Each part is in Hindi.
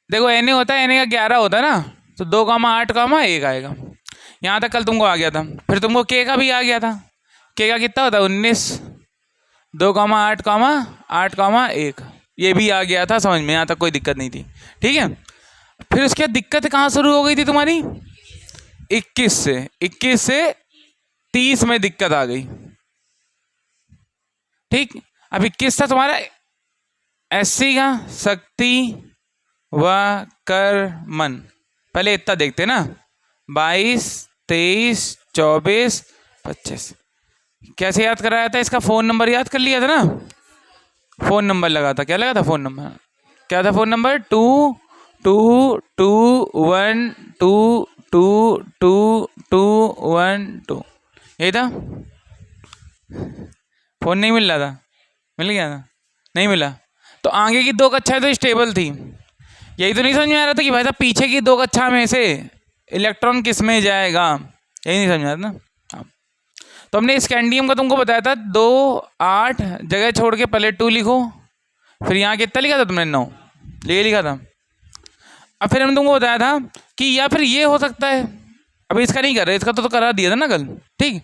देखो एन होता है, एन का 11 होता है ना, तो 2,8,1 आएगा। यहाँ तक कल तुमको आ गया था। फिर तुमको के का भी आ गया था। के का कितना होता है 19, 2,8,8,1 ये भी आ गया था समझ में, यहाँ तक कोई दिक्कत नहीं थी। ठीक है, फिर उसके बाद दिक्कत कहाँ शुरू हो गई थी तुम्हारी? 21 से 30 में दिक्कत आ गई। ठीक, अब 21 था तुम्हारा एससी का शक्ति व कर्मन। पहले इतना देखते ना, 22, 23, 24, 25। कैसे याद कराया था? इसका फ़ोन नंबर याद कर लिया था ना, फ़ोन नंबर लगा था। क्या लगा था फ़ोन नंबर? क्या था फ़ोन नंबर? 222122222212। यही था। फ़ोन नहीं मिल रहा था? मिल गया था? नहीं मिला तो आगे की 2 कक्षाएं तो स्टेबल थी। यही तो नहीं समझ में आ रहा था कि भाई साहब पीछे की 2 कक्षा में से इलेक्ट्रॉन किस में जाएगा, यही नहीं समझ में आ रहा था। तो हमने स्कैंडियम का तुमको बताया था 2, 8 जगह छोड़ के पहले 2 लिखो, फिर यहाँ कितना लिखा था तुमने? 9 ये लिखा था। अब फिर हमने तुमको बताया था कि या फिर ये हो सकता है, अभी इसका नहीं कर रहे, इसका तो करा दिया था ना कल। ठीक,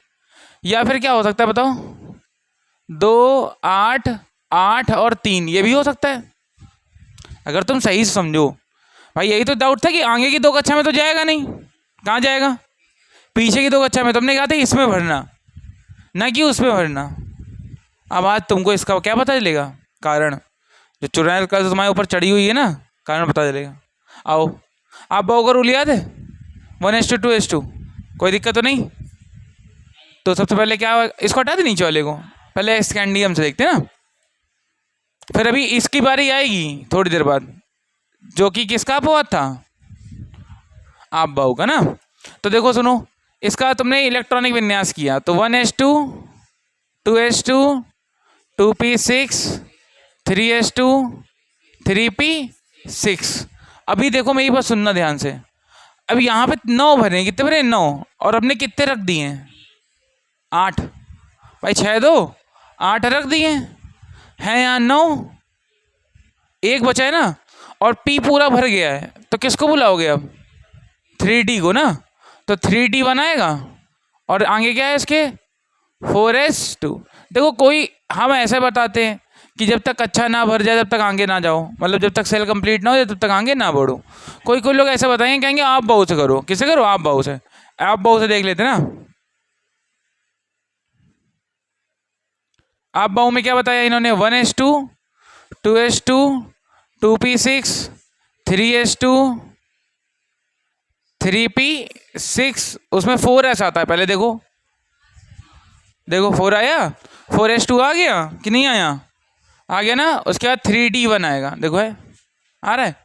या फिर क्या हो सकता है बताओ? 2, 8, 8 और 3 ये भी हो सकता है, अगर तुम सही से समझो। भाई यही तो डाउट था कि आगे की 2 कक्षा में तो जाएगा नहीं, कहाँ जाएगा? पीछे की 2 कक्षा में। तुमने कहा था इसमें भरना, ना कि उसमें भरना। अब आज तुमको इसका क्या पता चलेगा? कारण जो चुड़ैल का तुम्हारे ऊपर चढ़ी हुई है ना, कारण पता चलेगा। आओ, आप बाओ का रूल याद है? 1:2:2। कोई दिक्कत तो नहीं? तो सबसे पहले क्या, इसको हटा दे नीचे वाले को, पहले स्कैंडियम से देखते हैं ना। फिर अभी इसकी बारी आएगी थोड़ी देर बाद, जो कि किसका अपवाद था? आप बाऊ का ना। तो देखो सुनो, इसका तुमने इलेक्ट्रॉनिक विन्यास किया तो 1:2, 2:2, 2p6, 3:2, 3p6। अभी देखो मेरी बात सुनना ध्यान से। अब यहाँ पे 9 भरे, कितने भरे? 9। और हमने कितने रख दिए हैं? 8। भाई 6 2 8 रख दिए हैं यहाँ 9, एक बचा है ना, और p पूरा भर गया है। तो किसको बुलाओगे अब? 3d को ना। तो 3d बनाएगा और आगे क्या है इसके? 4s2। देखो कोई, हम ऐसे बताते हैं कि जब तक अच्छा ना भर जाए तब तक आगे ना जाओ, मतलब जब तक सेल कंप्लीट ना हो जाए तब तक आगे ना बढ़ो। कोई कोई लोग ऐसे बताएंगे, कहेंगे आप बाऊ से करो। किसे करो? आप बाऊ से। आप बाऊ से देख लेते ना। आप बाऊ में क्या बताया इन्होंने? 1:2, 2:2, 2p6, 3:2, 3p6। उसमें 4s आता है, पहले देखो। देखो 4 आया, 4s2 आ गया कि नहीं आया? आ गया ना। उसके बाद 3d1 आएगा। देखो है, आ रहा है?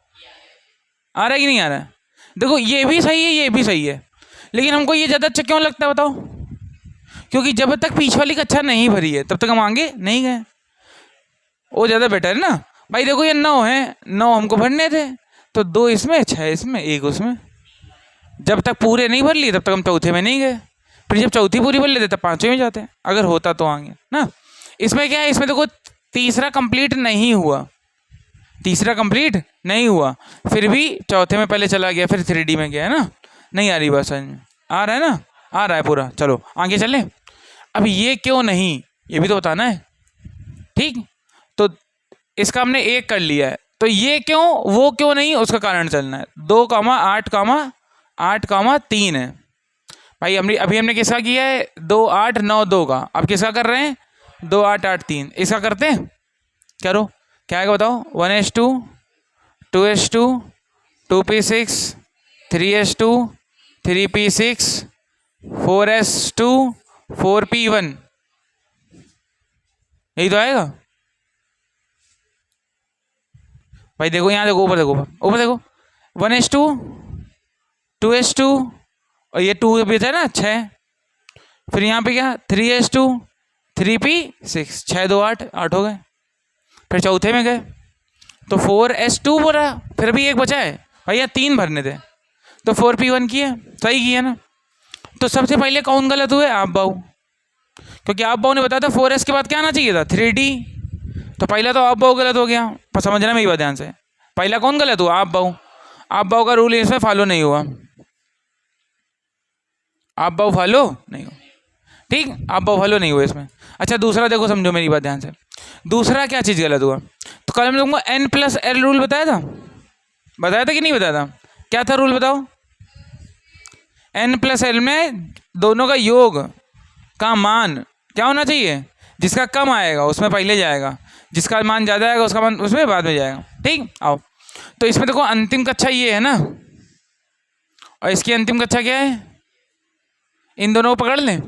आ रहा है कि नहीं आ रहा है? देखो ये भी सही है, ये भी सही है, लेकिन हमको ये ज़्यादा अच्छा क्यों लगता है बताओ? क्योंकि जब तक पीछे वाली कक्षा नहीं भरी है तब तक हम आगे नहीं गए, वो ज़्यादा बेटर है ना। भाई देखो ये 9 है, 9 हमको भरने थे, तो 2 इसमें, 6 इसमें, 1 उसमें। जब तक पूरे नहीं भर लिए तब तक हम चौथे में नहीं गए। फिर जब चौथी पूरी भर लेते तब 5वें में जाते, अगर होता तो आगे ना। इसमें क्या है? इसमें देखो तीसरा कंप्लीट नहीं हुआ, तीसरा कंप्लीट नहीं हुआ, फिर भी चौथे में पहले चला गया, फिर 3D में गया है ना। नहीं आ रही बात समझ में? आ रहा है ना? आ रहा है पूरा। चलो आगे चलें। अब ये क्यों नहीं, ये भी तो बताना है। ठीक, तो इसका हमने 1 कर लिया है, तो ये क्यों, वो क्यों नहीं, उसका कारण चलना है। 2,8,8,3 है। भाई अभी हमने किसका किया है? 2 8 9 2 का। अब किसका कर रहे हैं? 2 8 8 3। इसका करते हैं, करो। क्या आएगा बताओ? 1:2, 2:2, 2p6, 3:2, 3p6, 4s2, 4p1। यही तो आएगा। भाई देखो यहाँ देखो, ऊपर देखो, ऊपर देखो। 1:2, 2:2 और ये 2 भी था ना 6। फिर यहाँ पे क्या? 3:2, 3p6, 6 2 8, 8 हो गए। फिर चौथे में गए तो 4s2 बोला, फिर भी 1 बचा है। भैया 3 भरने थे तो 4p1 किया, सही किया ना। तो सबसे पहले कौन गलत हुए? आप बाऊ, क्योंकि आप बाऊ ने बताया था 4s के बाद क्या आना चाहिए था 3d। तो पहला तो आप बाऊ गलत हो गया, पर समझना मेरी बात ध्यान से। पहला कौन गलत हुआ? आप बाऊ। आप बाऊ का रूल इसमें फॉलो नहीं हुआ, आप बाऊ फॉलो नहीं हुआ, ठीक, आप बाऊ फॉलो नहीं हुआ इसमें। अच्छा दूसरा देखो, समझो मेरी बात ध्यान से। दूसरा क्या चीज़ गलत हुआ? तो कल हमने तुमको n+l रूल बताया था, बताया था कि नहीं बताया था? क्या था रूल बताओ? n+l में दोनों का योग का मान क्या होना चाहिए? जिसका कम आएगा उसमें पहले जाएगा, जिसका मान ज़्यादा आएगा उसका मान उसमें बाद में जाएगा, ठीक। आओ, तो इसमें देखो अंतिम कक्षा ये है ना, और इसकी अंतिम कक्षा क्या है? इन दोनों को पकड़ लें।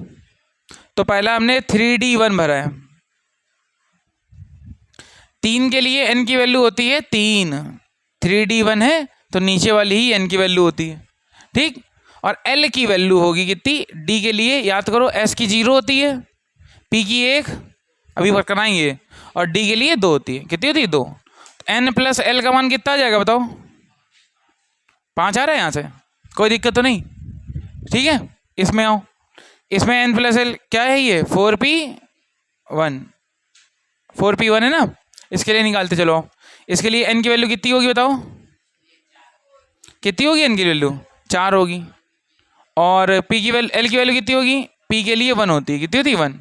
तो पहला हमने 3d1 भरा है, 3 के लिए n की वैल्यू होती है 3, 3d1 है तो नीचे वाली ही n की वैल्यू होती है, ठीक। और l की वैल्यू होगी कितनी? d के लिए याद करो, s की 0 होती है, p की 1 अभी वर्क कराएंगे, और d के लिए 2 होती है। कितनी होती है? 2। n+l का मान कितना आ जाएगा बताओ? 5 आ रहा है यहाँ से, कोई दिक्कत तो नहीं, ठीक है। इसमें आओ, इसमें n+l क्या है? ये 4p1, 4p1 है ना, इसके लिए निकालते चलो। इसके लिए n की वैल्यू कितनी होगी बताओ? कितनी होगी n की वैल्यू? 4 होगी। और p की वैल्यू, l की वैल्यू कितनी होगी? p के लिए 1 होती है, कितनी होती है? 1।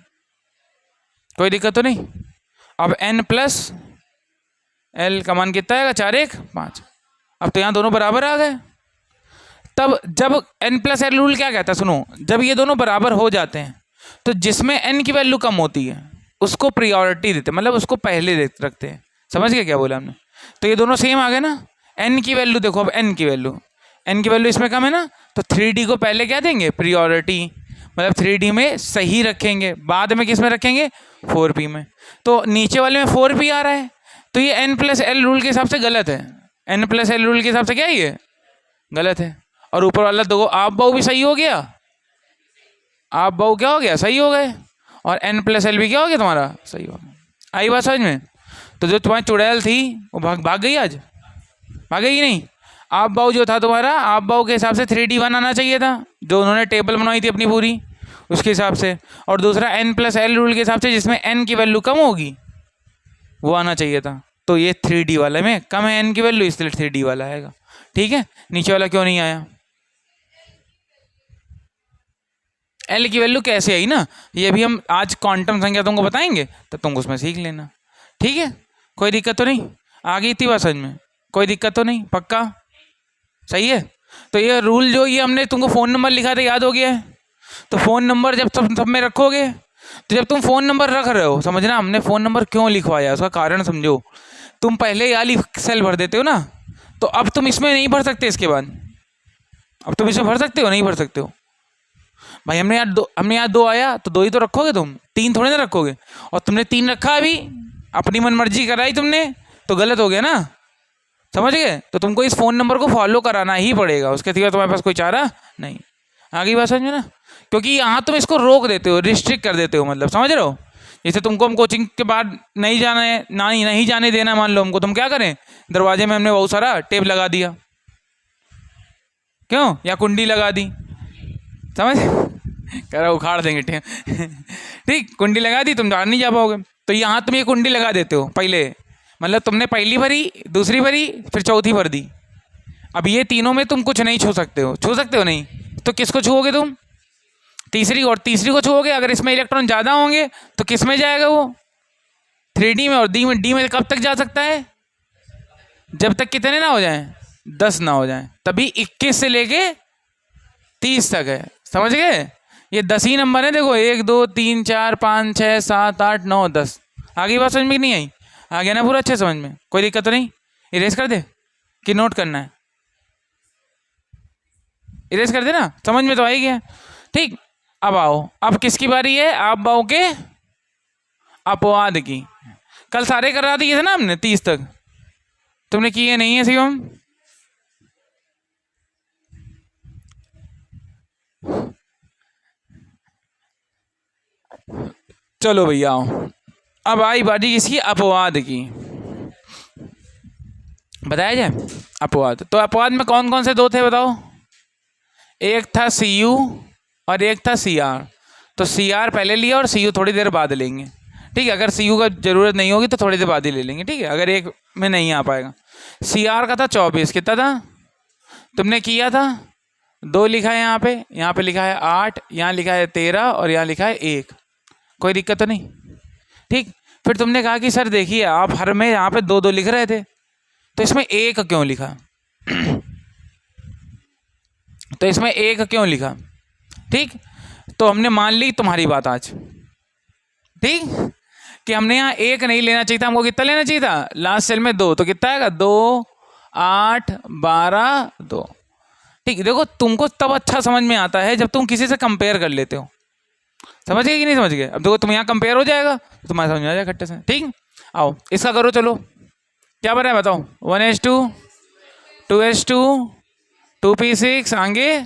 कोई दिक्कत तो नहीं। अब n+l का मान कितना आएगा? 4 1 5। अब तो यहाँ दोनों बराबर आ गए। तब जब n+l रूल क्या कहता है सुनो, जब ये दोनों बराबर हो जाते हैं तो जिसमें n की वैल्यू कम होती है उसको प्रियोरिटी देते, मतलब उसको पहले रखते हैं। समझ गए क्या बोला हमने? तो ये दोनों सेम आ गए ना। n की वैल्यू देखो, अब n की वैल्यू इसमें कम है ना, तो 3d को पहले क्या देंगे? प्रियोरिटी, मतलब 3d में सही रखेंगे, बाद में किस में रखेंगे? 4p में। तो नीचे वाले में 4p आ रहा है, तो ये n+l रूल के हिसाब से गलत है। n+l रूल के हिसाब से क्या है? ये गलत है। और ऊपर वाला दो आप बाऊ भी सही हो गया, आप बाऊ क्या हो गया? सही हो गए। और n+l भी क्या हो गया तुम्हारा? सही हो गया। आई बात समझ में? तो जो तुम्हारी चुड़ैल थी वो भाग गई, आज भाग गई नहीं। आप बाऊ जो था तुम्हारा, आप बाऊ के हिसाब से 3d1 आना चाहिए था, जो उन्होंने टेबल बनवाई थी अपनी पूरी, उसके हिसाब से। और दूसरा n+l रूल के हिसाब से जिसमें n की वैल्यू कम होगी वो आना चाहिए था। तो ये 3d वाले में कम है n की वैल्यू, इसलिए 3d वाला आएगा, ठीक है। नीचे वाला क्यों नहीं आया? एल की वैल्यू कैसे आई ना, ये भी हम आज क्वांटम संख्या तुमको बताएंगे, तो तुम उसमें सीख लेना, ठीक है। कोई दिक्कत तो नहीं? आ गई थी बात समझ में? कोई दिक्कत तो नहीं? पक्का सही है। तो ये रूल जो ये हमने तुमको फ़ोन नंबर लिखा था, याद हो गया है? तो फ़ोन नंबर जब सब में रखोगे, तो जब तुम फ़ोन नंबर रख रहे हो, समझना हमने फ़ोन नंबर क्यों लिखवाया, उसका कारण समझो। तुम पहले ये वाली सेल भर देते हो ना, तो अब तुम इसमें नहीं भर सकते, इसके बाद अब तुम इसमें भर सकते हो? नहीं भर सकते हो भाई। हमने यहाँ 2 आया तो 2 ही तो रखोगे तुम, 3 थोड़े ना रखोगे। और तुमने 3 रखा अभी, अपनी मन मर्जी कराई तुमने, तो गलत हो गया ना, समझ गए? तो तुमको इस फ़ोन नंबर को फॉलो कराना ही पड़ेगा, उसके सिवा तुम्हारे पास कोई चारा नहीं। आगे बात समझ में ना? क्योंकि यहाँ तुम इसको रोक देते हो, रिस्ट्रिक्ट कर देते हो, मतलब समझ रहे हो? जैसे तुमको हम कोचिंग के बाद नहीं जाना है, नहीं जाने देना, मान लो हमको, तुम क्या करें? दरवाजे में हमने बहुत सारा टेप लगा दिया, क्यों? या कुंडी लगा दी, समझ कह रहा उखाड़ देंगे टेप ठीक, कुंडी लगा दी, तुम बाहर नहीं जा पाओगे। तो यहाँ तुम ये कुंडी लगा देते हो पहले, मतलब तुमने पहली भरी, दूसरी भरी, फिर चौथी भर दी। अब ये तीनों में तुम कुछ नहीं छू सकते हो, छू सकते हो नहीं, तो किसको छुओगे तुम? तीसरी, और तीसरी को छुओगे। अगर इसमें इलेक्ट्रॉन ज़्यादा होंगे तो किस में जाएगा वो? 3d में। और डी में कब तक जा सकता है? जब तक कितने ना हो जाएं? 10 ना हो जाएं, तभी 21 से लेके 30 तक है, समझ गए? ये 10 ही नंबर है, देखो 1 2 3 4 5 6 7 8 9 10। आगे बात समझ में नहीं आई? आ गया ना पूरा अच्छे समझ में? कोई दिक्कत तो नहीं? इरेज कर दे कि नोट करना है? इरेज कर दे ना, समझ में तो आ ही गया, ठीक। अब आओ, अब किसकी बारी है? आप बाओ के अपवाद की। कल सारे करा दिए थे ना हमने 30 तक, तुमने किए नहीं है शिवम? चलो भैया आओ, अब आई बारी इसकी अपवाद की। बताया जाए अपवाद। तो अपवाद में कौन कौन से 2 थे बताओ? एक था Cu और एक था Cr। तो सी आर पहले लिया और सी यू थोड़ी देर बाद लेंगे, ठीक है। अगर सी यू का ज़रूरत नहीं होगी तो थोड़ी देर बाद ही ले लेंगे, ठीक है, अगर एक में नहीं आ पाएगा। सी आर का था 24, कितना था तुमने किया था? 2 लिखा है यहाँ पे लिखा है 8, यहाँ लिखा है 13 और यहाँ लिखा है 1। कोई दिक्कत तो नहीं, ठीक। फिर तुमने कहा कि सर देखिए आप हर में यहाँ पे 2 2 लिख रहे थे, तो इसमें 1 क्यों लिखा? तो इसमें 1 क्यों लिखा? ठीक, तो हमने मान ली तुम्हारी बात आज, ठीक, कि हमने यहाँ 1 नहीं लेना चाहिए था, हमको कितना लेना चाहिए था? लास्ट सेल में 2, तो कितना आएगा? 2 8 12 2, ठीक। देखो तुमको तब अच्छा समझ में आता है जब तुम किसी से कंपेयर कर लेते हो, समझ गए कि नहीं समझ गए? अब देखो तुम यहाँ कंपेयर हो जाएगा तो तुम्हारे समझ में आ जाएगा खट्टे से, ठीक। आओ इसका करो, चलो क्या बना है बताओ? 1s2 2s2 2p6 आगे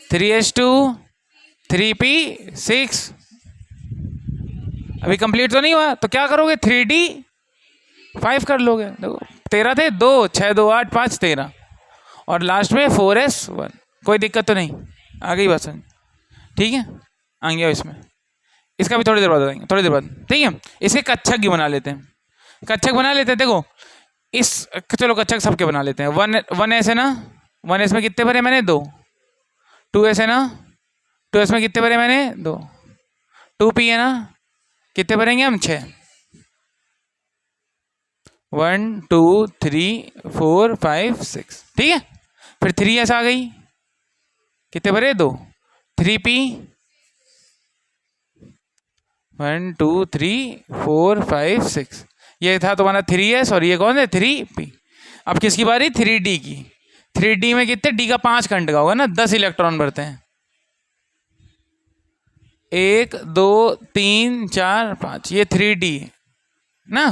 3s2 3p6। अभी कंप्लीट तो नहीं हुआ, तो क्या करोगे? 3d5 कर लोगे। देखो 13 थे, 2 6 2 8 5 13 और लास्ट में 4s1। कोई दिक्कत तो नहीं, आ गई बस, ठीक है। आ गया इसमें, इसका भी थोड़ी देर बाद बताएंगे, थोड़ी देर बाद, ठीक है। इसे कच्छक भी बना लेते हैं, कच्छक बना लेते हैं। देखो इस, चलो कच्छक सबके बना लेते हैं। 1s है ना, 1s में कितने भरे मैंने? 2। 2s है ना, 2s में कितने भरे मैंने? 2। 2p है ना, कितने भरेंगे हम? 6। 1 2 3 4 5 6, ठीक है। फिर 3s आ गई, कितने भरे? 2। 3p 1 2 3 4 5 6, ये था तुम्हारा 3s और ये कौन है? 3p। अब किसकी बारी? 3d की। 3d में कितने? d का 5 खंड का होगा ना, 10 इलेक्ट्रॉन भरते हैं। 1 2 3 4 5, ये 3d ना,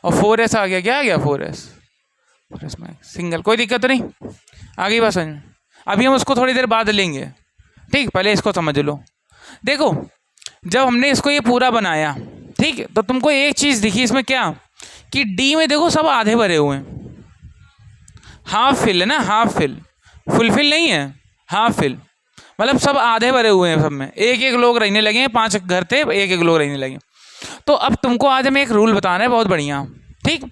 और 4s आ गया। क्या आ गया? 4s में सिंगल, कोई दिक्कत तो नहीं, आ गई बस। अभी हम उसको थोड़ी देर बाद लेंगे, ठीक, पहले इसको समझ लो। देखो जब हमने इसको ये पूरा बनाया, ठीक है, तो तुमको एक चीज़ दिखी इसमें, क्या कि डी में देखो सब आधे भरे हुए हैं, हाफ फिल है ना, हाफ फिल, फुलफिल नहीं है, हाफ फिल, मतलब सब आधे भरे हुए हैं। सब में एक एक लोग रहने लगे हैं, 5 घर थे, एक एक लोग रहने लगे। तो अब तुमको आज हमें एक रूल बताना है बहुत बढ़िया, ठीक।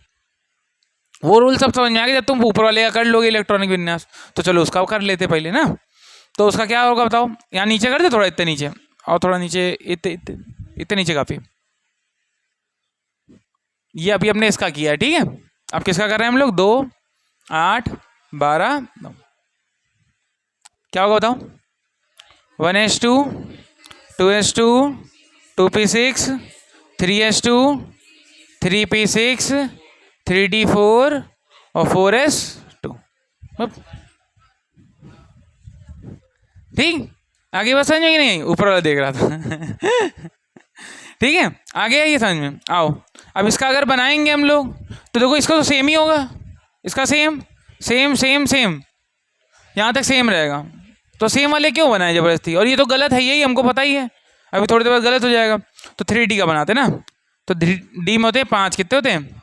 वो रूल सब समझ में आ गया जब तुम ऊपर वाले का कर लोगे इलेक्ट्रॉनिक विन्यास, तो चलो उसका कर लेते पहले ना। तो उसका क्या होगा बताओ? यहाँ नीचे कर दे, थोड़ा इतने नीचे और थोड़ा नीचे, इतने नीचे काफ़ी। ये अभी हमने इसका किया है, ठीक है। अब किसका कर रहे हैं हम लोग? 2 8 12 9। क्या होगा बताओ? 1s2 2s2 2p6 3s2 3p6 3d4 और 4s2, ठीक। आगे बात समझ में कि नहीं? ऊपर वाला देख रहा था। ठीक है, आगे आइए समझ में। आओ अब इसका अगर बनाएंगे हम लोग तो देखो इसका तो सेम ही होगा, इसका सेम सेम सेम सेम यहाँ तक सेम रहेगा। तो सेम वाले क्यों बनाए ज़बरदस्ती? और ये तो गलत है, यही हमको पता ही है, अभी थोड़ी देर बाद गलत हो जाएगा। तो 3d का बनाते ना, तो d में होते हैं 5, कितने होते हैं?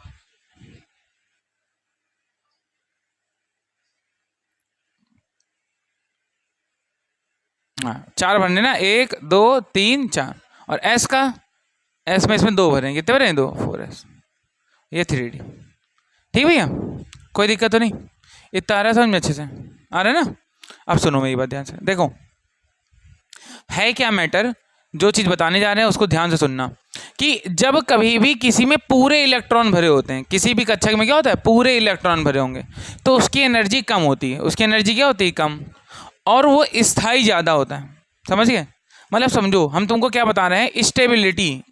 हाँ 4 भरने ना, 1 2 3 4। और s का, s में इसमें 2 भरें, कितने भरें? 2 4s, ये 3d, ठीक भैया, कोई दिक्कत तो नहीं? इतना आ रहा है समझ में? अच्छे से आ रहा है ना? अब सुनो मेरी बात ध्यान से, देखो है क्या मैटर, जो चीज़ बताने जा रहे हैं उसको ध्यान से सुनना। कि जब कभी भी किसी में पूरे इलेक्ट्रॉन भरे होते हैं, किसी भी कक्षक में क्या होता है? पूरे इलेक्ट्रॉन भरे होंगे, तो उसकी एनर्जी कम होती है, उसकी एनर्जी क्या होती है? कम, और वो स्थाई ज़्यादा होता है। समझ गए? मतलब समझो हम तुमको क्या बता रहे हैं, स्टेबिलिटी,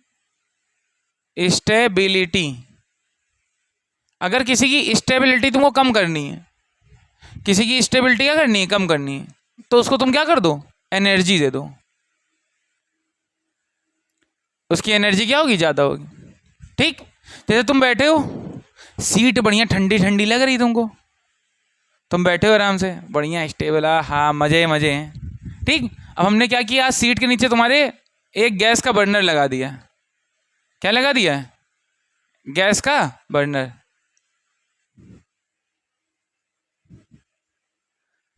स्टेबिलिटी, अगर किसी की स्टेबिलिटी तुमको कम करनी है, किसी की स्टेबिलिटी क्या करनी है? कम करनी है, तो उसको तुम क्या कर दो? एनर्जी दे दो, उसकी एनर्जी क्या होगी? ज़्यादा होगी, ठीक। जैसे तुम बैठे हो, सीट बढ़िया ठंडी ठंडी लग रही तुमको, तुम बैठे हो आराम से बढ़िया स्टेबल, हाँ मज़े मज़े हैं, ठीक। अब हमने क्या किया? सीट के नीचे तुम्हारे एक गैस का बर्नर लगा दिया। क्या लगा दिया है? गैस का बर्नर।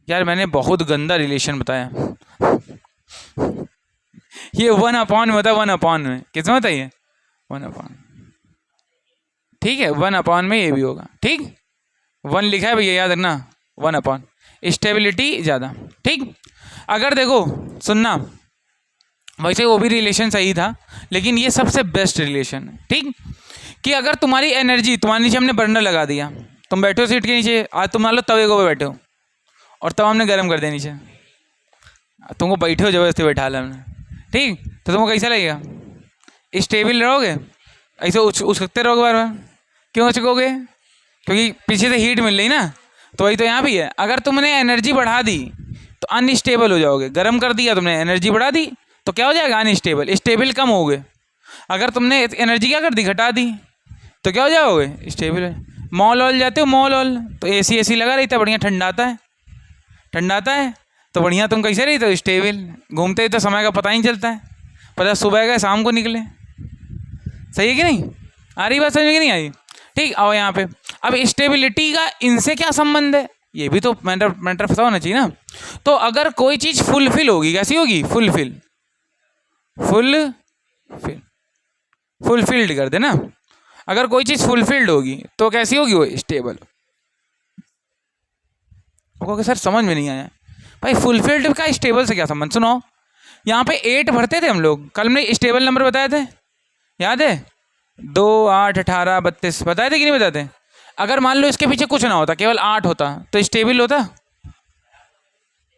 यार मैंने बहुत गंदा रिलेशन बताया। ये 1 अपॉन में होता है, 1 अपॉन में किस में होता है ये 1 अपॉन, ठीक है 1 अपॉन में ये भी होगा, ठीक 1 लिखा है भैया याद रखना 1 अपॉन, स्टेबिलिटी ज़्यादा, ठीक। अगर देखो सुनना, वैसे वो भी रिलेशन सही था लेकिन ये सबसे बेस्ट रिलेशन है, ठीक। कि अगर तुम्हारी एनर्जी, तुम्हारे नीचे हमने बर्नर लगा दिया, तुम बैठे हो सीट के नीचे, आज तुम मान लो तवे को बैठे हो और तवा हमने गर्म कर दिया नीचे, तुमको बैठे हो जबरदस्ती बैठा लिया हमने, ठीक। तो तुमको कैसा लगेगा, स्टेबल रहोगे, ऐसे उछकते रहोगे बार बार, क्यों उछकोगे, क्योंकि पीछे से हीट मिल रही ना। तो वही तो यहाँ भी है, अगर तुमने एनर्जी बढ़ा दी तो अनस्टेबल हो जाओगे, गर्म कर दिया तुमने, एनर्जी बढ़ा दी तो क्या हो जाएगा अनस्टेबल, स्टेबल कम हो गए। अगर तुमने एनर्जी क्या कर दी, घटा दी, तो क्या हो जाओगे स्टेबल। मॉल वॉल जाते हो, मॉल वॉल तो एसी लगा रहता है, बढ़िया ठंडाता है तो बढ़िया तुम कैसे रहते हो स्टेबल, घूमते ही तो समय का पता ही नहीं चलता है, पता सुबह गए शाम को निकले, सही है कि नहीं, आ रही बात समझ में कि नहीं आई, ठीक। आओ यहाँ पे, अब स्टेबिलिटी का इनसे क्या संबंध है, ये भी तो मैटर पता होना चाहिए ना। तो अगर कोई चीज़ फुलफिल होगी, कैसी होगी, फुलफिल्ड कर दे ना, अगर कोई चीज़ फुलफिल्ड होगी तो कैसी होगी, वो स्टेबल। ओके सर समझ में नहीं आया भाई, फुलफिल्ड का स्टेबल से क्या संबंध, सुनो। यहाँ पे 8 भरते थे हम लोग, कल में स्टेबल नंबर बताए थे, याद है 2 8 18 32 बताए थे कि नहीं बताए थे। अगर मान लो इसके पीछे कुछ ना होता, केवल 8 होता तो स्टेबल होता,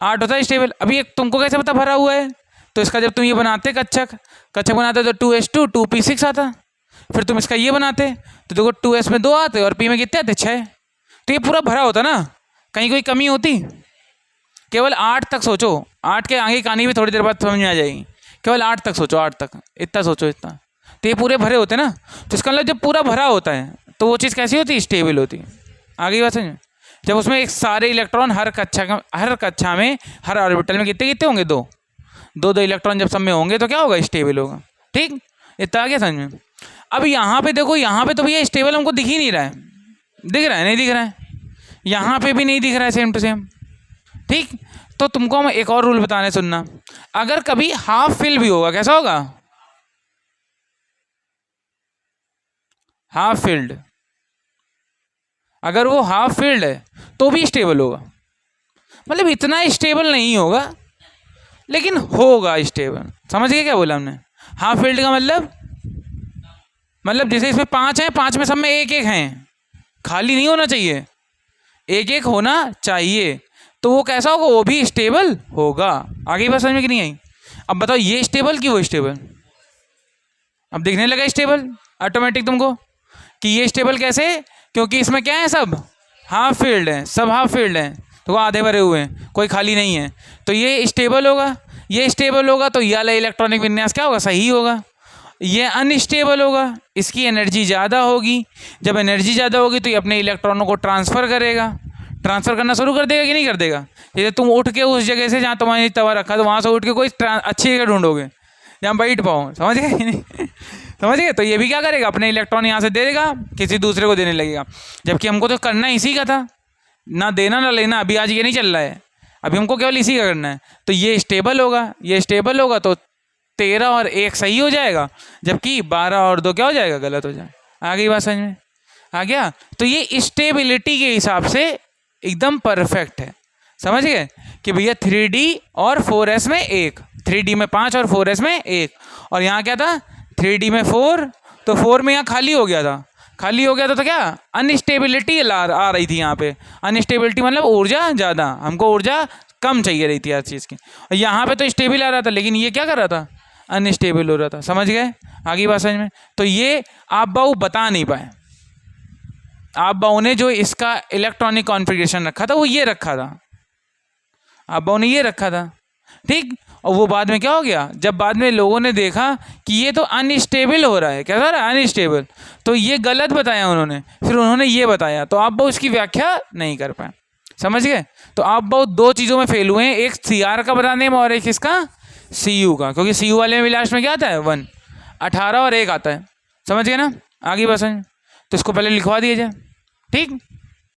8 होता स्टेबल। अभी एक तुमको कैसे पता भरा हुआ है, तो इसका जब तुम ये बनाते कच्छक बनाते तो 2s2 2p6 आता, फिर तुम इसका ये बनाते तो देखो 2s में 2 आते और p में कितने आते 6, तो ये पूरा भरा होता ना, कहीं कोई कमी होती। केवल 8 तक सोचो, 8 के आगे कहानी भी थोड़ी देर बाद समझ में आ जाएगी, केवल 8 तक सोचो, 8 तक इतना सोचो, इतना तो ये पूरे भरे होते ना। तो इसका मतलब जब पूरा भरा होता है तो वो चीज़ कैसी होती है, स्टेबल होती है। आगे बात समझ, जब उसमें एक सारे इलेक्ट्रॉन हर कक्षा में हर ऑर्बिटल में कितने कितने होंगे, 2 इलेक्ट्रॉन जब सब में होंगे तो क्या होगा, स्टेबल होगा, ठीक। इतना आ गया समझ में। अब यहाँ पे देखो, यहाँ पे तो भैया स्टेबल हमको दिख ही नहीं रहा है, दिख रहा है नहीं दिख रहा है, यहाँ पे भी नहीं दिख रहा है सेम टू सेम, ठीक। तो तुमको हम एक और रूल बताने, सुनना। अगर कभी हाफ फिल भी होगा, कैसा होगा, हाफ फिल्ड, अगर वो हाफ फिल्ड है तो भी स्टेबल होगा, मतलब इतना स्टेबल नहीं होगा लेकिन होगा स्टेबल। समझ गए क्या बोला हमने, हाफ फिल्ड का मतलब जैसे इसमें 5 हैं, 5 में सब में 1 1 हैं, खाली नहीं होना चाहिए, 1 1 होना चाहिए, तो वो कैसा होगा, वो भी स्टेबल होगा। आगे बात समझ में कि नहीं आई। अब बताओ ये स्टेबल कि वो स्टेबल, अब दिखने लगा स्टेबल ऑटोमेटिक तुमको कि ये स्टेबल कैसे, क्योंकि इसमें क्या है, सब हाफ फील्ड है, सब हाफ फील्ड है, तो वो आधे भरे हुए हैं, कोई खाली नहीं है, तो ये स्टेबल होगा। ये स्टेबल होगा तो ये वाला इलेक्ट्रॉनिक विन्यास क्या होगा, सही होगा। ये अनस्टेबल होगा, इसकी एनर्जी ज़्यादा होगी, जब एनर्जी ज़्यादा होगी तो ये अपने इलेक्ट्रॉनों को ट्रांसफ़र करेगा, ट्रांसफ़र करना शुरू कर देगा कि नहीं कर देगा। जैसे तुम उठ के उस जगह से जहाँ तुम्हारी तवा रखा तो वहाँ से उठ के कोई अच्छी जगह ढूंढोगे जहाँ बैठ पाओ, समझ गए कि नहीं समझ गए। तो ये भी क्या करेगा, अपने इलेक्ट्रॉन यहाँ से दे देगा, किसी दूसरे को देने लगेगा, जबकि हमको तो करना इसी का था, ना देना ना लेना, अभी आज ये नहीं चल रहा है, अभी हमको केवल इसी का करना है। तो ये स्टेबल होगा, ये स्टेबल होगा तो 13 और 1 सही हो जाएगा, जबकि 12 और 2 क्या हो जाएगा, गलत हो जाएगा। आ गई बात समझ में, आ गया। तो ये स्टेबिलिटी के हिसाब से एकदम परफेक्ट है, समझ गए कि भैया 3D और 4s में 1, 3D में 5 और 4s में 1, और यहाँ क्या था 3D में 4, तो 4 में यहाँ खाली हो गया था, खाली हो गया था तो क्या अनस्टेबिलिटी आ रही थी यहाँ पे। अनस्टेबिलिटी मतलब ऊर्जा ज़्यादा, हमको ऊर्जा कम चाहिए रही थी हर चीज़ की, और यहाँ पे तो स्टेबल आ रहा था, लेकिन ये क्या कर रहा था, अनस्टेबल हो रहा था। समझ गए, आगे बात समझ में। तो ये आप बाऊ बता नहीं पाए, आप बाऊ ने जो इसका इलेक्ट्रॉनिक कॉन्फ़िगरेशन रखा था वो ये रखा था, आप बाऊ ने ये रखा था, ठीक। और वो बाद में क्या हो गया, जब बाद में लोगों ने देखा कि ये तो अनस्टेबल हो रहा है, क्या हो रहा है अनस्टेबल, तो ये गलत बताया उन्होंने, फिर उन्होंने ये बताया, तो आप बाऊ इसकी व्याख्या नहीं कर पाए, समझ गए। तो आप बाऊ 2 चीज़ों में फेल हुए हैं, एक CR का बताने में और एक इसका CU का, क्योंकि CU वाले में भी लास्ट में क्या आता है 1, 18 और 1 आता है, समझ गए ना। आगे बस तो इसको पहले लिखवा दिया जाए, ठीक।